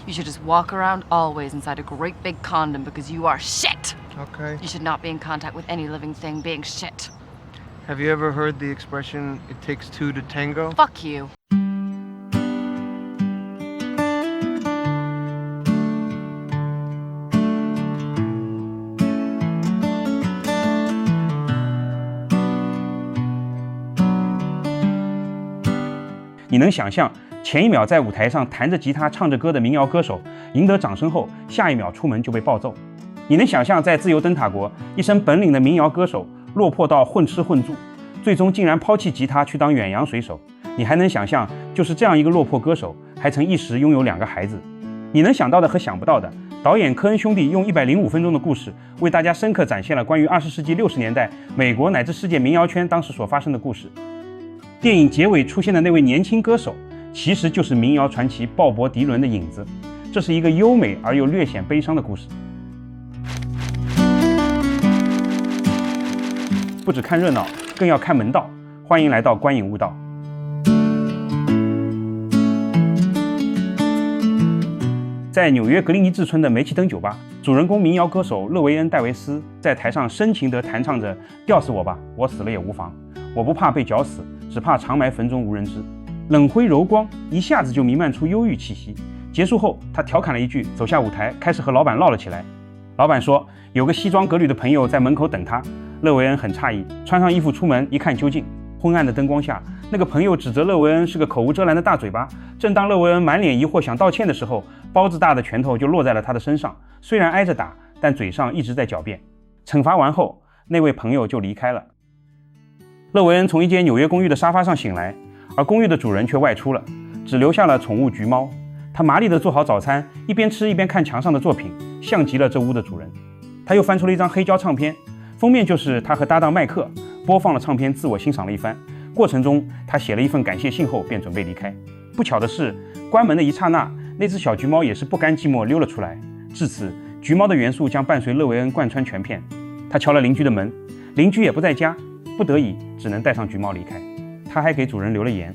You should just walk around always inside a great big condom because you are shit. Okay. You should not be in contact with any living thing being shit. Have you ever heard the expression, it takes two to tango? Fuck you. 你能想象前一秒在舞台上弹着吉他唱着歌的民谣歌手赢得掌声后，下一秒出门就被暴揍？你能想象在自由灯塔国一身本领的民谣歌手落魄到混吃混住，最终竟然抛弃吉他去当远洋水手？你还能想象就是这样一个落魄歌手还曾一时拥有2个孩子？你能想到的和想不到的，导演科恩兄弟用105分钟的故事为大家深刻展现了关于20世纪60年代美国乃至世界民谣圈当时所发生的故事。电影结尾出现的那位年轻歌手，其实就是民谣传奇鲍勃·迪伦的影子。这是一个优美而又略显悲伤的故事。不只看热闹，更要看门道。欢迎来到观影悟道。在纽约格林尼治村的煤气灯酒吧，主人公民谣歌手勒维恩·戴维斯在台上深情地弹唱着“吊死我吧，我死了也无妨，我不怕被绞死，只怕长埋坟中无人知”。冷灰柔光一下子就弥漫出忧郁气息。结束后，他调侃了一句，走下舞台，开始和老板唠了起来。老板说，有个西装革履的朋友在门口等他。勒维恩很诧异，穿上衣服出门一看究竟，昏暗的灯光下，那个朋友指责勒维恩是个口无遮拦的大嘴巴。正当勒维恩满脸疑惑想道歉的时候，包子大的拳头就落在了他的身上。虽然挨着打，但嘴上一直在狡辩。惩罚完后，那位朋友就离开了。勒维恩从一间纽约公寓的沙发上醒来，而公寓的主人却外出了，只留下了宠物橘猫。他麻利地做好早餐，一边吃一边看墙上的作品，像极了这屋的主人。他又翻出了一张黑胶唱片，封面就是他和搭档麦克播放了唱片，自我欣赏了一番。过程中，他写了一份感谢信后便准备离开。不巧的是，关门的一刹那，那只小橘猫也是不甘寂寞溜了出来。至此，橘猫的元素将伴随勒维恩贯穿全片。他敲了邻居的门，邻居也不在家，不得已只能带上橘猫离开。他还给主人留了言。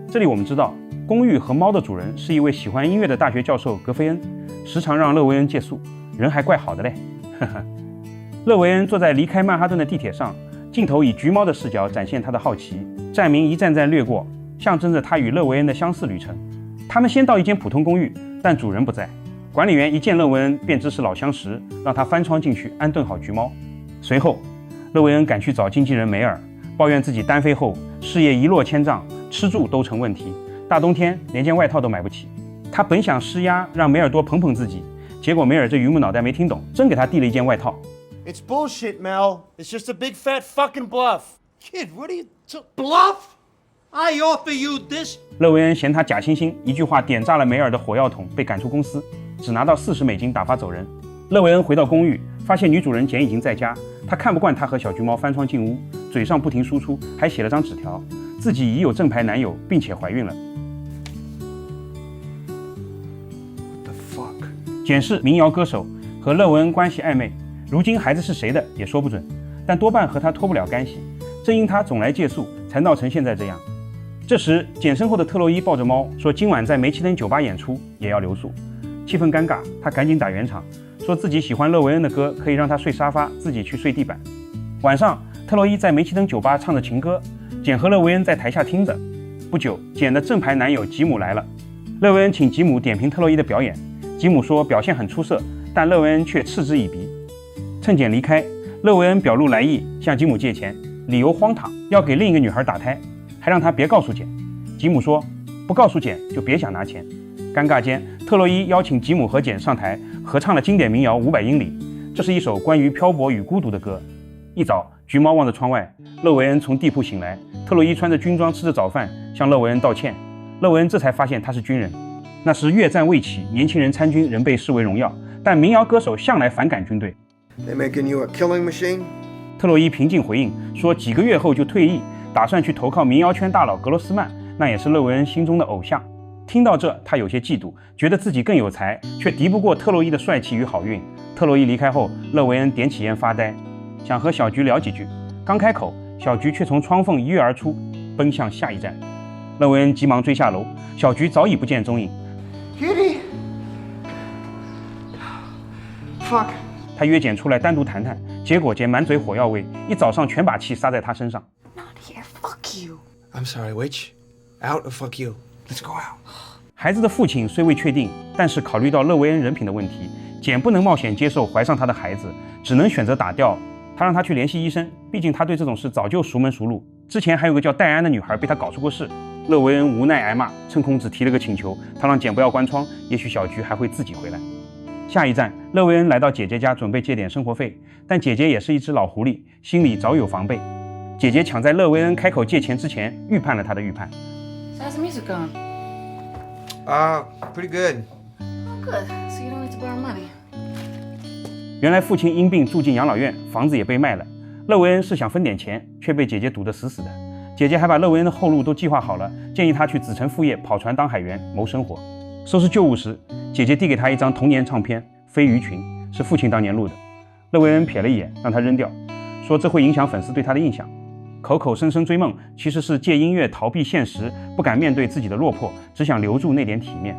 这里我们知道，公寓和猫的主人是一位喜欢音乐的大学教授格菲恩，时常让勒维恩借宿，人还怪好的嘞。呵呵。勒维恩坐在离开曼哈顿的地铁上，镜头以橘猫的视角展现他的好奇，站名一站站掠过，象征着他与勒维恩的相似旅程。他们先到一间普通公寓，但主人不在。管理员一见勒维恩便知是老相识，让他翻窗进去安顿好橘猫。随后，勒维恩赶去找经纪人梅尔，抱怨自己单飞后事业一落千丈，吃住都成问题，大冬天连件外套都买不起。他本想施压让梅尔多捧捧自己，结果梅尔这榆木脑袋没听懂，真给他递了一件外套。It's bullshit, Mel. It's just a big fat fucking bluff. Kid, what are you bluff? I offer you this. 勒维恩嫌他假惺惺，一句话点炸了梅尔的火药桶，被赶出公司，只拿到$40打发走人。勒维恩回到公寓，发现女主人简已经在家，他看不惯她和小橘猫翻窗进屋，嘴上不停输出，还写了张纸条，自己已有正牌男友，并且怀孕了。What the fuck? 检视民谣歌手和勒维恩关系暧昧，如今孩子是谁的也说不准，但多半和他脱不了干系。正因他总来借宿，才闹成现在这样。这时，简身后的特洛伊抱着猫说，今晚在煤气灯酒吧演出，也要留宿。气氛尴尬，他赶紧打圆场，说自己喜欢勒维恩的歌，可以让他睡沙发，自己去睡地板。晚上，特洛伊在煤气灯酒吧唱着情歌，简和勒维恩在台下听着。不久，简的正牌男友吉姆来了，勒维恩请吉姆点评特洛伊的表演，吉姆说表现很出色，但勒维恩却嗤之以鼻。趁简离开，勒维恩表露来意，向吉姆借钱，理由荒唐，要给另一个女孩打胎，还让他别告诉简。吉姆说，不告诉简就别想拿钱。尴尬间，特洛伊邀请吉姆和简上台合唱了经典民谣《500英里》，这是一首关于漂泊与孤独的歌。一早，橘猫望着窗外，勒维恩从地铺醒来，特洛伊穿着军装吃着早饭，向勒维恩道歉。勒维恩这才发现他是军人。那时越战未起，年轻人参军仍被视为荣耀，但民谣歌手向来反感军队。They making you a killing machine? 特洛伊平静回应说，几个月后就退役，打算去投靠民谣圈大佬格罗斯曼，那也是勒维恩心中的偶像。听到这，他有些嫉妒，觉得自己更有才，却敌不过特洛伊的帅气与好运。特洛伊离开后，勒维恩点起烟发呆，想和小菊聊几句。刚开口，小菊却从窗缝一跃而出，奔向下一站。勒维恩急忙追下楼，小菊早已不见踪影。Kitty, Fuck. 他约简出来单独谈谈，结果简满嘴火药味，一早上全把气撒在他身上。Not here. Fuck you. I'm sorry, Witch. Out or fuck you. Let's go out. 孩子的父亲虽未确定，但是考虑到勒维恩人品的问题，简不能冒险接受怀上他的孩子，只能选择打掉。他让他去联系医生，毕竟他对这种事早就熟门熟路。之前还有个叫戴安的女孩被他搞出过事。勒维恩无奈挨骂，趁空只提了个请求，他让简不要关窗，也许小菊还会自己回来。下一站，勒维恩来到姐姐家，准备借点生活费，但姐姐也是一只老狐狸，心里早有防备。姐姐抢在勒维恩开口借钱之前，预判了他的预判。 So how's the music going? Pretty good. Oh, good. So you don't need to borrow money. 原来父亲因病住进养老院，房子也被卖了。勒维恩是想分点钱，却被姐姐堵得死死的。姐姐还把勒维恩的后路都计划好了，建议他去子承父业，跑船当海员谋生活。收拾旧物时，姐姐递给他一张童年唱片《飞鱼群》，是父亲当年录的。勒维恩瞥了一眼，让他扔掉，说这会影响粉丝对他的印象。口口声声追梦，其实是借音乐逃避现实，不敢面对自己的落魄，只想留住那点体面。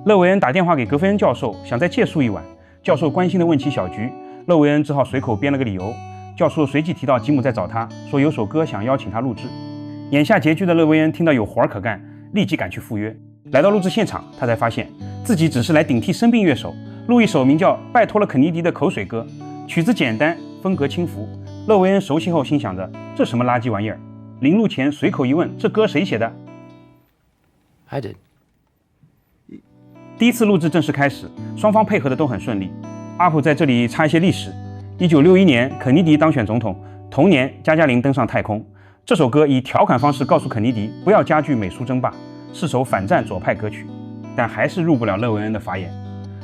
勒维恩打电话给格菲恩教授，想再借宿一晚。教授关心地问起小菊，勒维恩只好随口编了个理由。教授随即提到吉姆在找他，说有首歌想邀请他录制。眼下拮据的勒维恩听到有活儿可干，立即赶去赴约。来到录制现场，他才发现自己只是来顶替生病乐手，录一首名叫《拜托了肯尼迪》的口水歌，曲子简单，风格轻浮。勒维恩熟悉后心想着，这什么垃圾玩意儿？临录前随口一问，这歌谁写的？ I did. 第一次录制正式开始，双方配合的都很顺利。阿普在这里插一些历史：1961年，肯尼迪当选总统，同年加加林登上太空。这首歌以调侃方式告诉肯尼迪不要加剧美苏争霸，是首反战左派歌曲，但还是入不了勒维恩的法眼。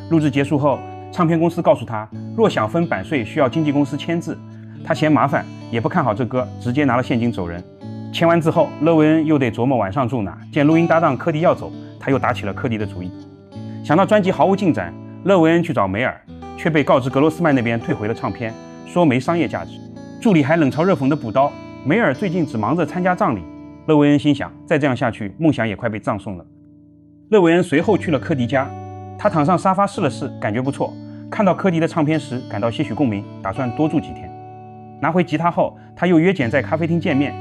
录制结束后，唱片公司告诉他，若想分版税需要经纪公司签字，他嫌麻烦，也不看好这歌，直接拿了现金走人。签完字后，勒维恩又得琢磨晚上住哪，见录音搭档科迪要走，他又打起了科迪的主意。想到专辑毫无进展，勒维恩去找梅尔，却被告知格罗斯曼那边退回了唱片，说没商业价值。助理还冷嘲热讽地补刀，梅尔最近只忙着参加葬礼。勒维恩心想，再这样下去，梦想也快被葬送了。勒维恩随后去了科迪家，他躺上沙发试了试，感觉不错。看到科迪的唱片时，感到些许共鸣，打算多住几天。拿回吉他后，他又约简在咖啡厅见面。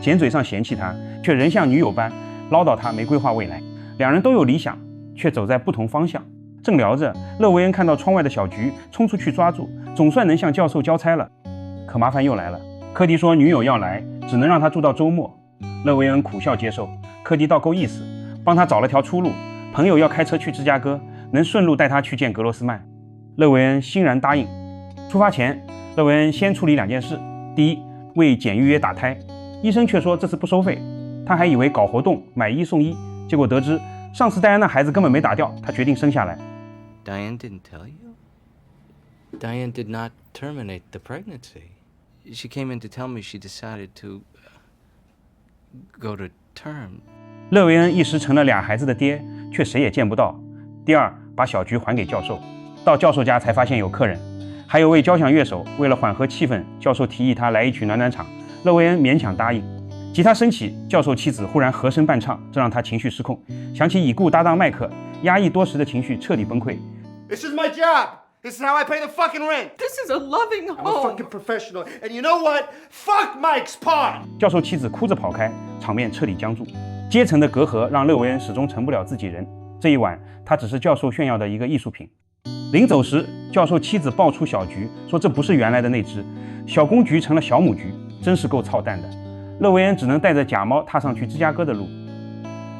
简嘴上嫌弃他，却仍像女友般唠叨他没规划未来。两人都有理想，却走在不同方向。正聊着，勒维恩看到窗外的小菊，冲出去抓住，总算能向教授交差了。可麻烦又来了，科迪说女友要来，只能让他住到周末。勒维恩苦笑接受，科迪倒够意思，帮他找了条出路。朋友要开车去芝加哥，能顺路带他去见格罗斯曼。勒维恩欣然答应。出发前，勒维恩先处理2件事：第一，为简预约打胎，医生却说这次不收费。他还以为搞活动买1送1，结果得知上次戴安的孩子根本没打掉，他决定生下来。 Diane didn't tell you? Diane did not terminate the pregnancy. She came in to tell me she decided to go to term. 勒维恩一时成了2孩子的爹，却谁也见不到。第二，把小菊还给教授。到教授家才发现有客人，还有位交响乐手。为了缓和气氛，教授提议他来一曲暖暖场，勒维恩勉强答应。吉他升起，教授妻子忽然和声伴唱，这让他情绪失控。想起已故搭档麦克，压抑多时的情绪彻底崩溃。 This is my job. This is how I pay the fucking rent. This is a loving I'm a fucking professional. And you know what? Fuck Mike's part. 教授妻子哭着跑开，场面彻底僵住。阶层的隔阂让勒维恩始终成不了自己人。这一晚，他只是教授炫耀的一个艺术品。临走时，教授妻子抱出小菊，说这不是原来的那只，小公菊成了小母菊，真是够操蛋的。勒维恩只能带着假猫踏上去芝加哥的路。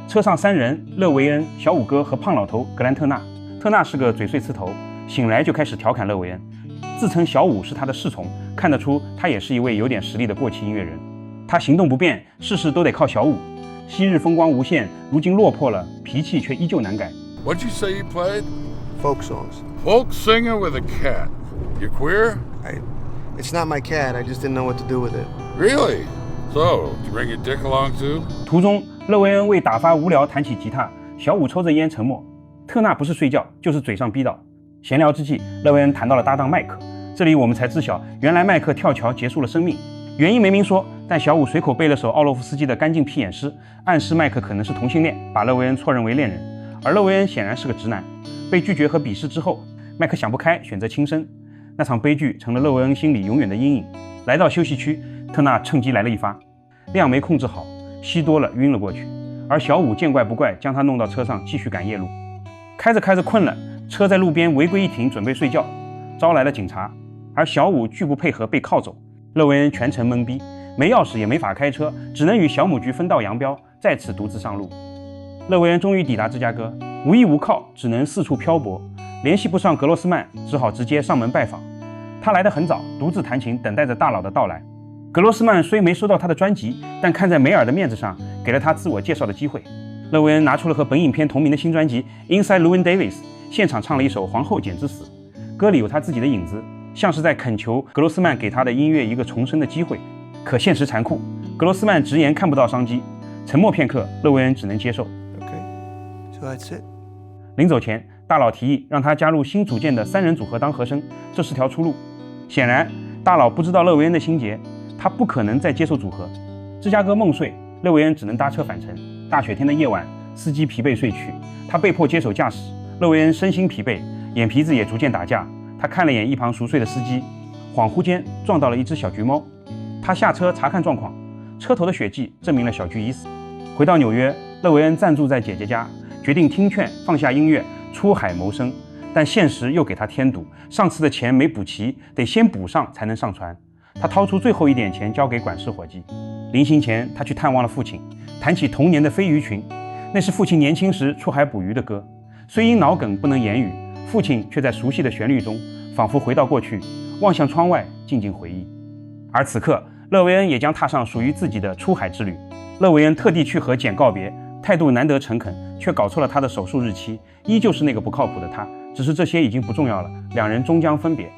车上3人，勒维恩、小五哥和胖老头格兰特纳。特纳是个嘴碎刺头，醒来就开始调侃勒维恩，自称小五是他的侍从，看得出他也是一位有点实力的过气音乐人。他行动不便，事事都得靠小五。昔日风光无限，如今落魄了，脾气却依旧难改。 What'd you say you played? Folk songs. Folk singer with a cat. You queer? It's not my cat. I just didn't know what to do with it. Really? So, did you bring your dick along too? 途中，勒维恩为打发无聊弹起吉他，小五抽着烟沉默。特纳不是睡觉，就是嘴上逼叨。闲聊之际，勒维恩谈到了搭档麦克，这里我们才知晓，原来麦克跳桥结束了生命，原因没明说，但小五随口背了首奥洛夫斯基的《干净屁眼诗》，暗示麦克可能是同性恋，把勒维恩错认为恋人。而勒维恩显然是个直男，被拒绝和鄙视之后，麦克想不开，选择轻生。那场悲剧成了勒维恩心里永远的阴影。来到休息区，特纳趁机来了一发，量没控制好，吸多了晕了过去。而小五见怪不怪，将他弄到车上继续赶夜路。开着开着困了，车在路边违规一停，准备睡觉，招来了警察。而小五拒不配合，被铐走。勒维恩全程懵逼，没钥匙也没法开车，只能与小母局分道扬镳，再次独自上路。勒维恩终于抵达芝加哥，无依无靠，只能四处漂泊，联系不上格罗斯曼，只好直接上门拜访。他来得很早，独自弹琴，等待着大佬的到来。格罗斯曼虽没收到他的专辑，但看在梅尔的面子上，给了他自我介绍的机会。勒维恩拿出了和本影片同名的新专辑《Inside Llewyn Davis》，现场唱了一首《皇后简直死》，歌里有他自己的影子，像是在恳求格罗斯曼给他的音乐一个重生的机会。可现实残酷，格罗斯曼直言看不到商机。沉默片刻，勒维恩只能接受。Okay, so that's it. 临走前，大佬提议让他加入新组建的3人组合当和声，这是条出路。显然，大佬不知道勒维恩的心结，他不可能再接受组合。芝加哥梦碎，勒维恩只能搭车返程。大雪天的夜晚，司机疲惫睡去，他被迫接手驾驶。勒维恩身心疲惫，眼皮子也逐渐打架。他看了眼一旁熟睡的司机，恍惚间撞到了一只小橘猫。他下车查看状况，车头的血迹证明了小橘已死。回到纽约，勒维恩暂住在姐姐家，决定听劝，放下音乐，出海谋生。但现实又给他添堵，上次的钱没补齐，得先补上才能上船。他掏出最后一点钱交给管事伙计。临行前，他去探望了父亲，谈起童年的飞鱼群，那是父亲年轻时出海捕鱼的歌。虽因脑梗不能言语，父亲却在熟悉的旋律中，仿佛回到过去，望向窗外，静静回忆。而此刻，勒维恩也将踏上属于自己的出海之旅。勒维恩特地去和简告别，态度难得诚恳，却搞错了他的手术日期，依旧是那个不靠谱的他。只是这些已经不重要了，两人终将分别。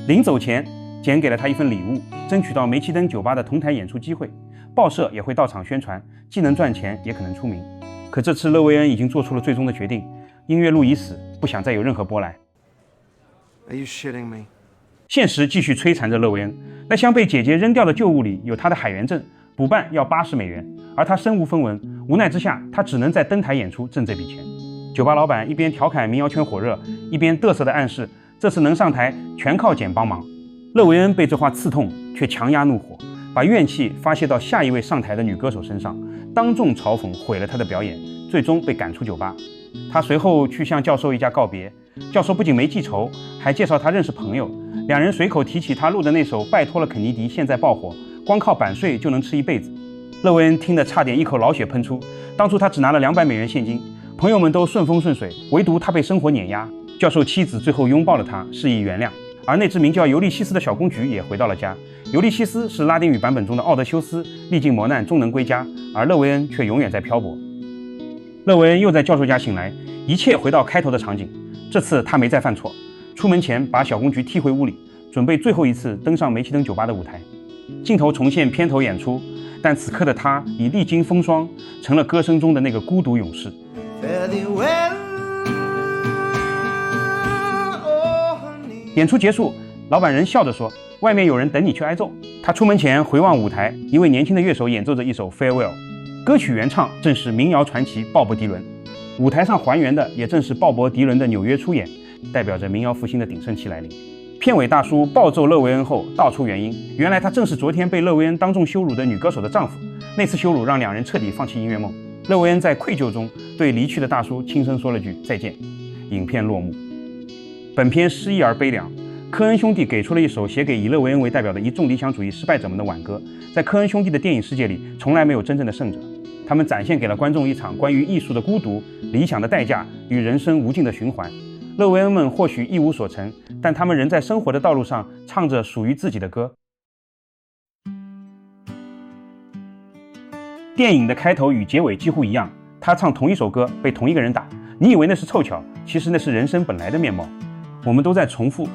临走前，简给了他一份礼物，争取到梅奇登酒吧的同台演出机会，报社也会到场宣传，既能赚钱，也可能出名。可这次勒维恩已经做出了最终的决定，音乐路已死，不想再有任何波澜。Are you shitting me? 现实继续摧残着勒维恩，那箱被姐姐扔掉的旧物里有他的海员证，补办要$80，而他身无分文，无奈之下，他只能在登台演出挣这笔钱。酒吧老板一边调侃民谣圈火热，一边嘚瑟地暗示这次能上台全靠简帮忙。勒维恩被这话刺痛，却强压怒火，把怨气发泄到下一位上台的女歌手身上，当众嘲讽毁了她的表演，最终被赶出酒吧。他随后去向教授一家告别，教授不仅没记仇，还介绍他认识朋友，两人随口提起他录的那首《拜托了肯尼迪》，现在爆火，光靠版税就能吃一辈子。勒维恩听得差点一口老血喷出，当初他只拿了$200现金，朋友们都顺风顺水，唯独他被生活碾压。教授妻子最后拥抱了他，示意原谅。而那只名叫尤利西斯的小公举也回到了家。尤利西斯是拉丁语版本中的奥德修斯，历尽磨难终能归家，而勒维恩却永远在漂泊。勒维恩又在教授家醒来，一切回到开头的场景。这次他没再犯错，出门前把小公举踢回屋里，准备最后一次登上梅奇登酒吧的舞台。镜头重现片头演出，但此刻的他已历经风霜，成了歌声中的那个孤独勇士。演出结束，老板仍笑着说：“外面有人等你去挨揍。”他出门前回望舞台，一位年轻的乐手演奏着一首《Farewell》，歌曲原唱正是民谣传奇鲍勃·迪伦。舞台上还原的也正是鲍勃·迪伦的纽约出演，代表着民谣复兴的鼎盛期来临。片尾大叔暴揍勒维恩后道出原因，原来他正是昨天被勒维恩当众羞辱的女歌手的丈夫。那次羞辱让两人彻底放弃音乐梦。勒维恩在愧疚中对离去的大叔轻声说了句再见。影片落幕。本片诗意而悲凉，科恩兄弟给出了一首写给以勒维恩为代表的一众理想主义失败者们的挽歌。在科恩兄弟的电影世界里，从来没有真正的胜者，他们展现给了观众一场关于艺术的孤独、理想的代价与人生无尽的循环。勒维恩们或许一无所成，但他们仍在生活的道路上唱着属于自己的歌。电影的开头与结尾几乎一样，他唱同一首歌被同一个人打，你以为那是凑巧，其实那是人生本来的面貌。我们都在重复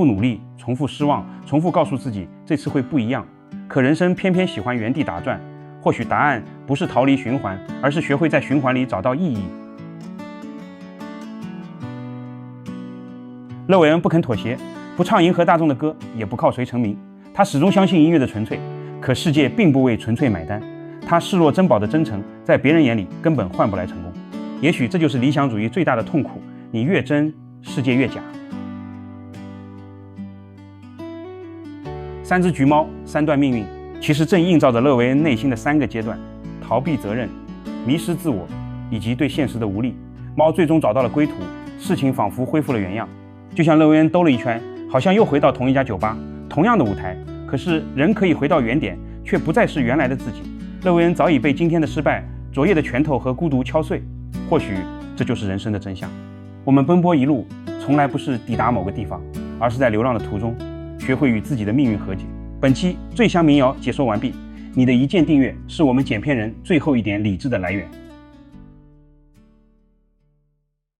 努力，重复失望，重复告诉自己这次会不一样，可人生偏偏喜欢原地打转。或许答案不是逃离循环，而是学会在循环里找到意义。勒维恩不肯妥协，不唱迎合大众的歌，也不靠谁成名。他始终相信音乐的纯粹，可世界并不为纯粹买单。他视若珍宝的真诚，在别人眼里根本换不来成功。也许这就是理想主义最大的痛苦，你越真，世界越假。3只橘猫，3段命运，其实正映照着勒维恩内心的3个阶段：逃避责任、迷失自我，以及对现实的无力。猫最终找到了归途，事情仿佛恢复了原样。就像勒维恩兜了一圈，好像又回到同一家酒吧，同样的舞台。可是人可以回到原点，却不再是原来的自己。勒维恩早已被今天的失败、昨夜的拳头和孤独敲碎。或许这就是人生的真相。我们奔波一路，从来不是抵达某个地方，而是在流浪的途中，学会与自己的命运和解。本期醉乡民谣解说完毕，你的一键订阅是我们剪片人最后一点理智的来源。